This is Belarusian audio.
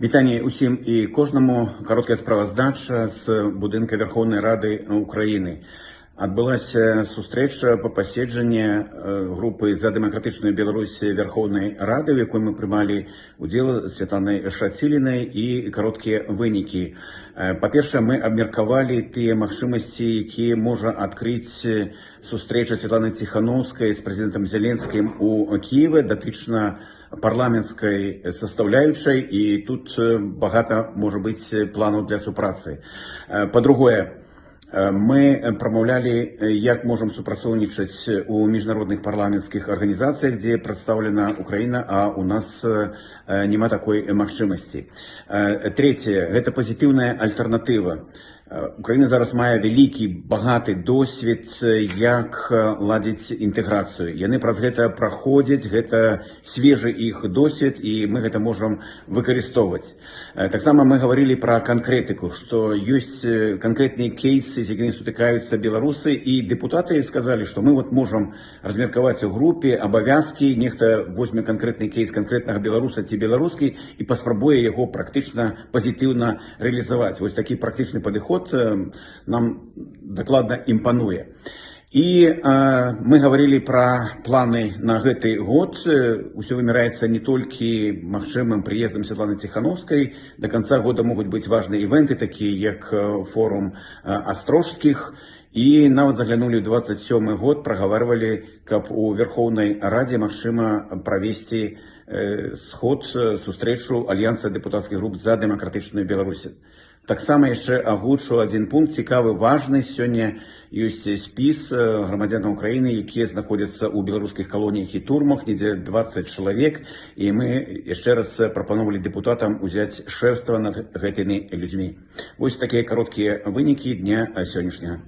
Вітання усім і кожному. Коротка справаздача з будинка Верховної Ради України. Адбылася сустрэча па паседжанні групы «За дэмакратычную Беларусь» Верховной Рады, в якой мы прымалі удзел Святланай Шацілінай, і кароткія вынікі. Па-першае, мы абмеркавалі тыя магчымасці, якія можа адкрыць сустрэча Святланы Ціхановскай з прэзідэнтам Зеленскім у Киеве датычна парламенцкай састаўляючай, і тут багата можа быць планаў для супрацы. Па-другое, мы промовляли, як можем супрацоўнічаць у міжнародных парламенцкіх арганізацыях, дзе прадстаўлена Украіна, а у нас няма такой магчымасці. Третье, гэта пазітыўная альтэрнатыва. Украіна зараз мае вялікі, багаты досвед, як ладзіць інтэграцыю. Яны праз гэта праходзяць, гэта свежы іх досвед, і мы гэта можам выкарыстоўваць. Таксама мы гаварылі пра канкрэтыку, што ёсць канкрэтныя кейсы, з якімі сутыкаюцца беларусы, і дэпутаты сказалі, што мы можам размеркаваць у групе абавязкі, нехта возьме канкрэтны кейс канкрэтнага беларуса ці беларускі і паспрабуе яго практычна пазітыўна рэалізаваць. Вось такі практычны падыход нам дакладна імпануе. І мы гаварылі пра планы на гэты год. Усё вымяраецца не толькі магчымым прыездам Святланы Ціхановскай. До канца года могуць быць важныя івенты, такія як форум Астрожскіх. І нават заглянулі ў 27-й год, прагаварвалі, каб у Верховнай Радзе магчыма правесці сход, сустрэчу Альянса дэпутацкіх груп за дэмакратычную Беларусь. Таксама яшчэ агучу адзін пункт цікавы, важны. Сёння ёсць спіс грамадзянаў Украіны, якія знаходзяцца ў беларускіх калоніях і турмах, недзе 20 чалавек, і мы яшчэ раз прапановалі дэпутатам узяць шэрства над гэтымі людзьмі. Вось такія кароткія вынікі дня сённяшняга.